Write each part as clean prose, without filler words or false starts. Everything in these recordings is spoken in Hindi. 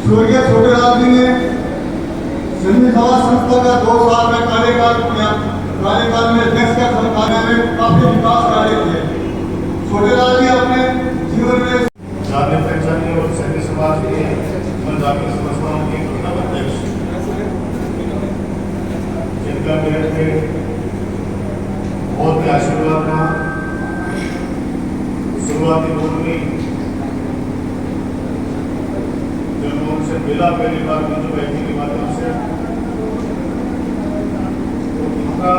स्वर्गीय छोटेलाल जी ने संघ सभा संस्था का 2 साल में कार्यकाल में अध्यक्ष का कार्य में काफी विकास कार्य किए। छोटेलाल जी अपने जीवन में जाने पहचाने और सैन्य समाज के पंजाबी संस्थाओं के प्रथम अध्यक्ष, जिनका मेरे पे बहुत ही आशीर्वाद रहा। शुरुआती दौर में जब मैं उनसे मिला पहली बार मुझे बैठने के माध्यम से, तो उनका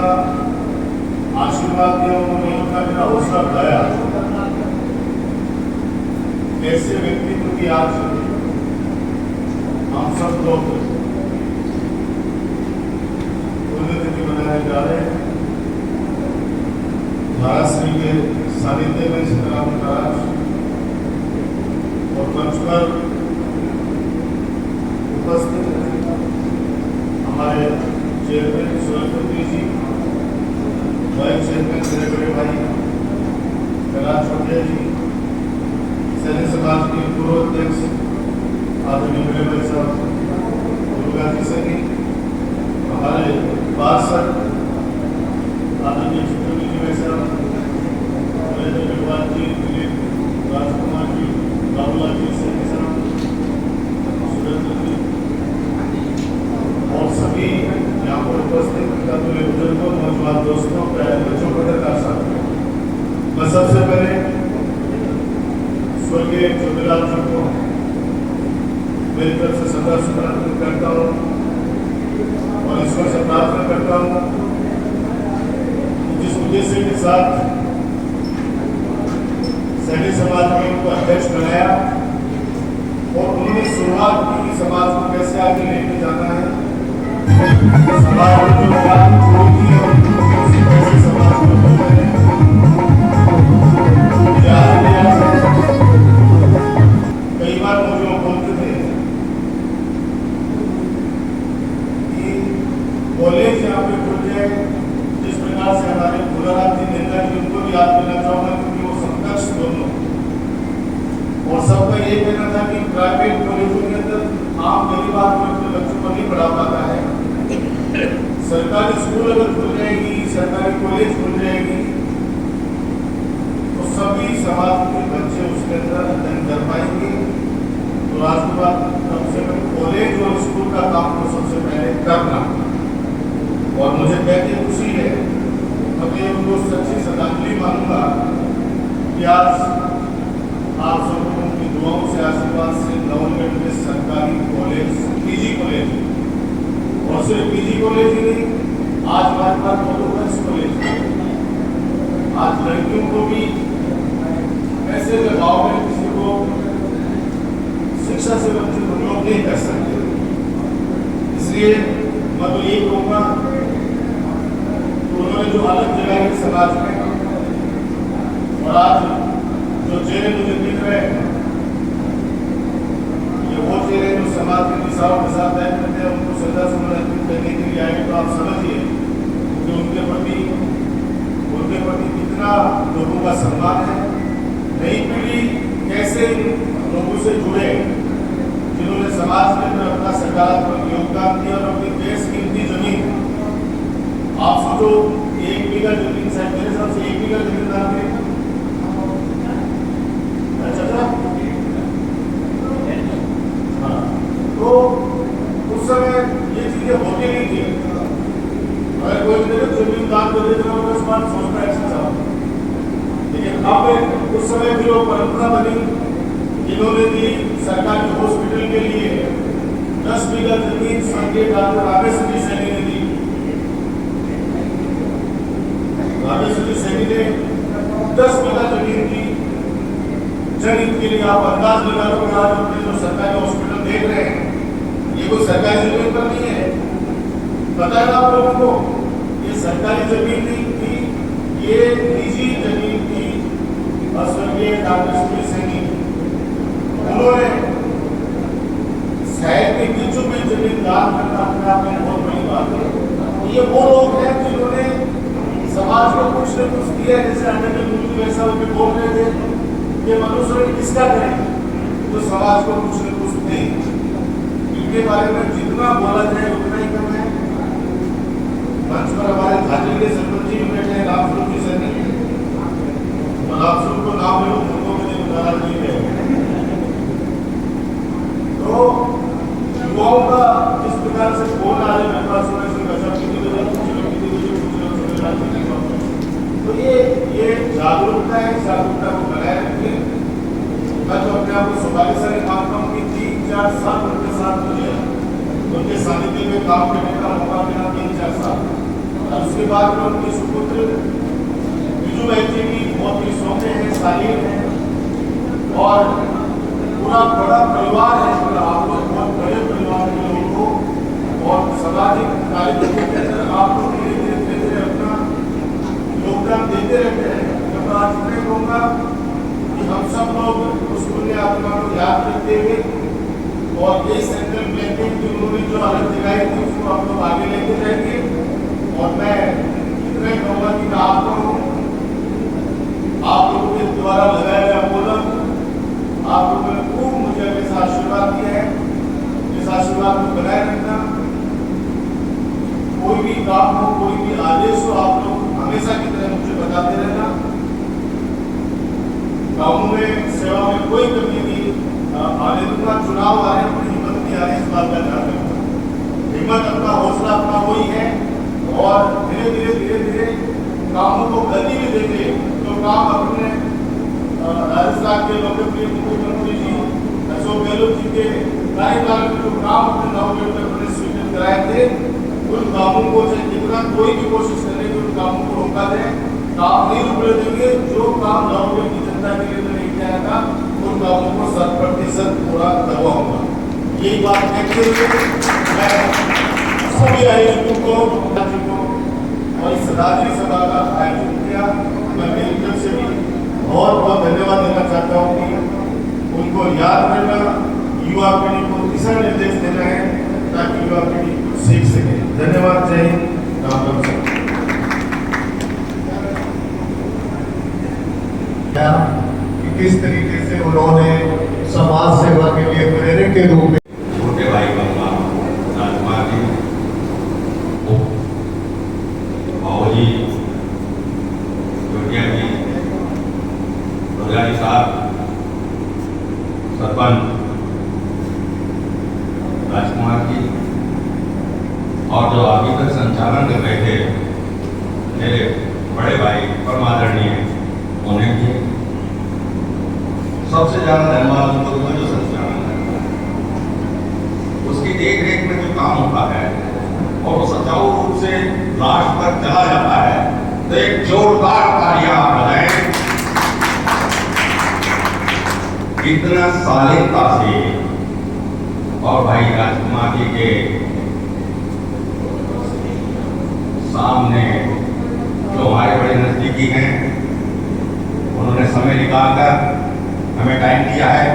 आशीर्वाद दिया, उन्होंने उनका मेरा हौसला बढ़ाया। ऐसे व्यक्तित्व की आज हम सब लोग पुण्यतिथि मनाने जा रहे हैं। महाराष्ट्र के सानिध्य में सीताराम महाराज और मंच पर उपस्थित हमारे चेयरमैन सुरेंद्र जी, वाइस चेयरमैन मेरे बड़े भाई कैलाश चौधरी जी, सैन्य समाज के पूर्व अध्यक्ष आदरणीय मेरे भाई साहब दुर्गा जी सैनी, हमारे पार्षद आदरणीय चित्रजी भाई साहब, जी, दिलीप राजकुमार जी, राहुल जी सैनी साहब, सुरेंद्र जी और सभी यहाँ पर उपस्थित बुजुर्गों, नौजवान दोस्तों, बच्चों, पत्रकार साथियों, मैं सबसे पहले स्वर्गीय छोटेलाल जी को मेरी तरफ से सदा स्मरण करता हूँ और ईश्वर से प्रार्थना करता हूँ जिस उद्देश्य के साथ सैन्य समाज में उनको अध्यक्ष बनाया और उन्होंने शुरुआत की समाज को कैसे आगे लेके जाना है, समाज में जो ज्ञान होगी और कैसे समाज को कई बार मुझे बोलते थे कि कॉलेज यहाँ पे खुल जाए, जिस प्रकार से हमारे भोलानाथ जी नेता जी, उनको भी याद करना चाहूंगा क्योंकि वो समकक्ष दोनों, और सबका ये कहना था कि प्राइवेट कॉलेजों के अंदर आम गरीब आदमी अपने बच्चों को नहीं पढ़ा पाता है, सरकारी स्कूल अगर खुल जाएगी, सरकारी कॉलेज खुल जाएगी तो सभी समाज के बच्चे उसके अंदर अध्ययन कर पाएंगे। तो आज के बाद कम से कम कॉलेज और स्कूल का काम को सबसे पहले करना, और मुझे कहते खुशी है, मैं उनको सच्ची श्रद्धांजलि मानूंगा कि आज आप सब लोगों की दुआओं से, आशीर्वाद से नवलगढ़ में सरकारी कॉलेज, पीजी कॉलेज, और सिर्फ पीजी कॉलेज ही नहीं, आज हमारे पास गर्ल्स कॉलेज, आज लड़कियों को भी ऐसे गाँव में किसी को शिक्षा से वंचित हम लोग नहीं कर सकते। इसलिए मैं तो यही कहूँगा कि उन्होंने जो अलग जगह है समाज में, और आज जो चेहरे मुझे दिख रहे हैं ये वो चेहरे जो समाज के दिशाओं के साथ तय करते हैं, उनको श्रद्धा सुमन अर्पित करने के लिए आएंगे। तो आप समझिए कि उनके प्रति कितना लोगों का सम्मान है। नई पीढ़ी कैसे लोगों से जुड़े जिन्होंने समाज के अंदर अपना सकारात्मक योगदान दिया और अपनी देश कीमती जमीन, आप सोचो 1 बीघा जमीन, शायद मेरे हिसाब से 1 बीघा जमीन दान में, हाँ, तो उस समय ये चीजें होती नहीं थी। अगर कोई जमीन दान कर देता है तो उसका सोचता है अच्छा, लेकिन अब उस समय जो परंपरा बनी, इन्होंने दी सरकारी हॉस्पिटल के लिए 10 बीघा जमीन स्वर्गीय डॉक्टर रामेश्वर सैनी ने दी। रामेश्वर सैनी ने 10 बीघा जमीन दी जनहित के लिए आप अंदाज लगा लो कि आज अपने जो सरकारी हॉस्पिटल देख रहे हैं ये कोई सरकारी जमीन पर नहीं है। पता है आप लोगों को ये सरकारी जमीन नहीं थी, ये निजी जमीन थी। स्वर्गीय डॉक्टर सुनील सैनी उन्होंने शहर के बीचों में जमीन दान करना अपने आप में बहुत बड़ी बात है। ये वो लोग हैं जिन्होंने समाज को कुछ न कुछ दिया, जैसे अंडर वैसा वो बोल रहे थे कि मनुष्य किसका करें तो समाज को कुछ न कुछ दे। इनके बारे में जितना बोला जाए उतना ही कम है। मंच पर हमारे झाजी के सरपंच जी बैठे हैं, रामस्वरूप जी सैनी, और रामस्वरूप को नाम ले लो मुझको मुझे नाराज नहीं है। तो युवाओं का जिस प्रकार से फोन आ रहे मेरे पास तो ये जागरूकता है, जागरूकता को बनाए रखिए। मैं तो अपने आप को सौभाग्यशाली सारे मानता हूँ कि 3-4 साल उनके साथ मुझे उनके सानिध्य में काम करने का मौका मिला, 3-4 साल। और उसके बाद में उनके सुपुत्र बिजू भाई जी भी बहुत ही सौम्य है, शालीन है और पूरा बड़ा परिवार है। आप लोग बहुत बड़े परिवार के लोगों को और सामाजिक कार्यक्रमों के अंदर आप लोग धीरे धीरे अपना योगदान देते रहते हैं। मैं आज इतने कहूँगा कि हम सब लोग उस पुण्य आत्मा को याद रखते हुए और ये संकल्प लेते हैं कि उन्होंने जो हालत दिखाई थी उसको हम लोग आगे लेके जाएंगे। और मैं इतना ही कहूँगा कि आप लोगों के द्वारा लगाया गया कदम आप लोगों ने खूब मुझे हमेशा आशीर्वाद दिया है। इस आशीर्वाद को बनाए रखना। कोई भी काम हो, कोई भी आदेश हो, आप लोग हमेशा की तरह मुझे बताते रहना। गाँव में सेवा में कोई कमी नहीं आने दूंगा। चुनाव आ रहे हैं, अपनी हिम्मत नहीं आ रही, इस बात का ध्यान रखना। हिम्मत अपना हौसला अपना वही है और धीरे धीरे कामों को गति भी देंगे। जो काम अपने राजस्थान के लोकप्रिय मुख्यमंत्री जी अशोक गहलोत जी के कार्यकाल में जो काम अपने नव उत्तर प्रदेश स्वीकृत कराए थे उन कामों को जितना कोई भी कोशिश करेंगे उन कामों को रोका जाए। काम नहीं रुकने देंगे। जो काम नव की जनता के लिए नहीं किया था उन कामों को 100% पूरा करवाऊंगा। यही बात कहते हुए मैं सभी आयोजकों को और इस राज्य सभा का आयोजन किया मैं मेरी तरफ से भी बहुत बहुत धन्यवाद देना चाहता हूँ कि उनको याद करना, युवा पीढ़ी को दिशा निर्देश देना है ताकि युवा पीढ़ी कुछ सीख सके। धन्यवाद। जय हिंद। राम राम। कि किस तरीके से उन्होंने समाज सेवा के लिए प्रेरक के रूप में छोटे भाई बंगा राजकुमार जी, बाबूजी, जोटिया जी, रोजारी साहब, सरपंच राजकुमार जी और जो अभी तक संचालन कर रहे थे मेरे बड़े भाई परम आदरणीय उन्हें भी सबसे ज्यादा धन्यवाद उनको दूंगा जो संचालन करता है। उसकी देख रेख में जो काम होता है और वो सुचारू रूप से लास्ट तक चला जाता है तो एक जोरदार तालियां आप बजाएं। इतना शालीनता से और भाई राजकुमार जी के सामने जो हमारे बड़े नजदीकी हैं उन्होंने समय निकालकर हमें टाइम दिया है,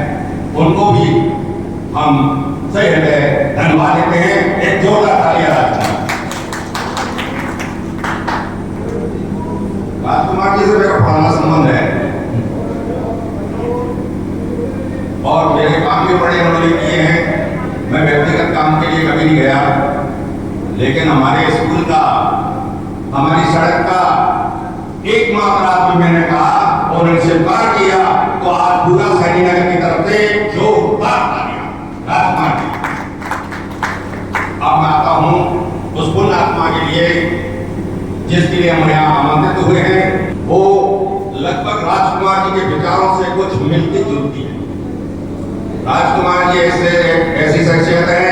उनको भी हम सही हृदय धन्यवाद देते हैं। एक जोरदार तालियां राजकुमार जी से मेरा पुराना संबंध है और मेरे काम भी बड़े उन्होंने किए हैं। मैं व्यक्तिगत काम के लिए कभी नहीं गया, लेकिन हमारे स्कूल का, हमारी सड़क का एकमात्र आदमी मैंने कहा और उन्होंने स्वीकार किया तो आज पूरा सैनी नगर की तरफ से जोरदार तालियां राजकुमार जी। अब मैं आता हूं उस पुण्य आत्मा के लिए जिसके लिए हम यहाँ आमंत्रित हुए हैं। वो लगभग राजकुमार जी के विचारों से कुछ मिलती जुलती है। राजकुमार जी ऐसी शख्सियत है,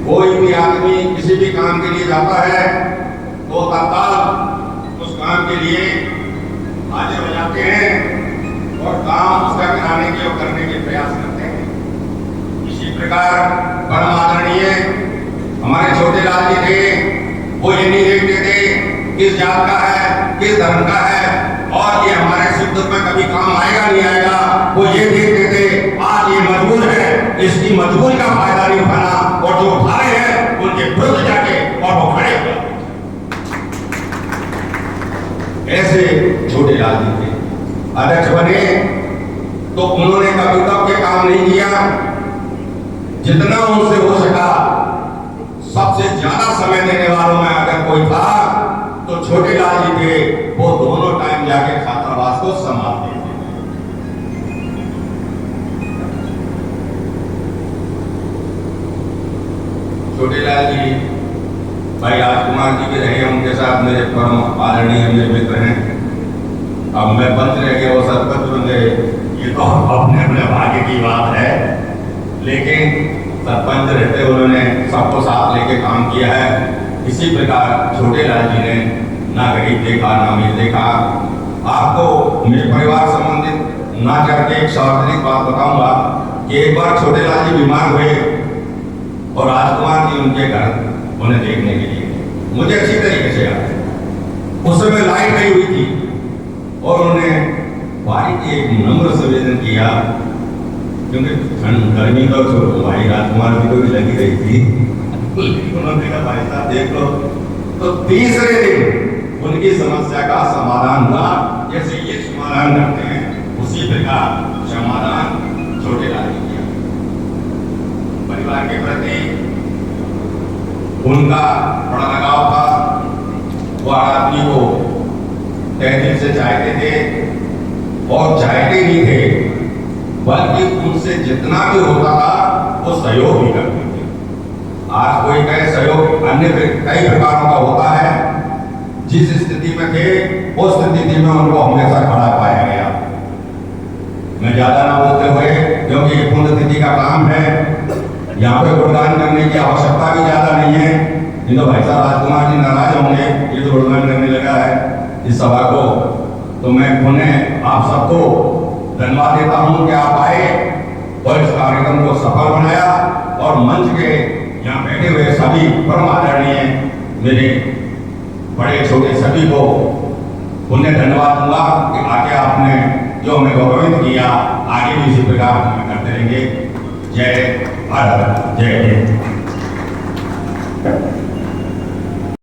कोई भी आदमी किसी भी काम के लिए जाता है तो तत्काल उस काम के लिए हाजिर हो जाते हैं और काम उसका कराने के और करने के प्रयास करते हैं। इसी प्रकार परम आदरणीय हमारे छोटे लाल जी थे, वो ये नहीं देखते थे किस जात का है, किस धर्म का है और ये हमारे सुख में कभी काम आएगा नहीं आएगा। वो ये देखते थे आज ये मजबूर है, इसकी मजबूरी का फायदा नहीं उठाना और जो उठा रहे हैं उनके विरुद्ध जाके और वो खड़े हुए। ऐसे छोटे लाल जी थे। अध्यक्ष बने तो उन्होंने कभी तब के काम नहीं किया, जितना उनसे हो सका सबसे ज्यादा समय देने वालों में अगर कोई था तो छोटे लाल जी थे। वो दोनों टाइम जाके छात्रावास को संभालते थे। छोटे लाल जी भाई राजकुमार जी भी रहे, उनके साथ मेरे परम आदरणीय मेरे मित्र हैं। अब मैं पंच रह गया, वो सरपंच बन गए, ये तो अपने अपने भाग्य की बात है। लेकिन सरपंच रहते उन्होंने सबको साथ लेके काम किया है। इसी प्रकार छोटे लाल जी ने ना गरीब देखा ना अमीर देखा। आपको मेरे परिवार संबंधित ना करके एक सार्वजनिक बात बताऊंगा कि एक बार छोटे लाल जी बीमार हुए और राजकुमार जी उनके घर उन्हें देखने के लिए, मुझे अच्छी तरीके से याद है। उस समय लाइट गई हुई थी और उन्हें बारीक एक नम्र संवेदन किया, क्योंकि ठंड गर्मी तो भाई राजकुमार जी को भी लगी रही थी। उन्होंने कहा भाई साहब देख लो, तो तीसरे दिन उनकी समस्या का समाधान हुआ। जैसे ये समाधान करते हैं उसी प्रकार समाधान छोटे लाल जी किया। परिवार के प्रति उनका बड़ा लगाव था। वो आदमी को तहे दिल से चाहते थे और चाहते नहीं थे, बल्कि उनसे जितना भी होता था वो सहयोग भी करते थे। आज कोई कहे सहयोग अन्य कई प्रकारों का होता है, जिस स्थिति में थे उस स्थिति में उनको हमेशा खड़ा पाया गया। मैं ज्यादा ना बोलते हुए, क्योंकि ये पुण्यतिथि का काम है, यहाँ पे गुणगान करने की आवश्यकता भी ज्यादा नहीं है। नहीं तो भाई साहब राजकुमार जी नाराज होंगे, ये तो गुणगान करने लगा है इस सभा को। तो मैं पुनः आप सबको धन्यवाद देता हूँ कि आप आए और इस कार्यक्रम को सफल बनाया। और मंच के यहाँ बैठे हुए सभी परम आदरणीय मेरे बड़े छोटे सभी को उन्हें धन्यवाद दूंगा कि आगे आपने जो हमें गौरवित किया, आगे भी इसी प्रकार हम करते रहेंगे। जय भारत, जय हिंद।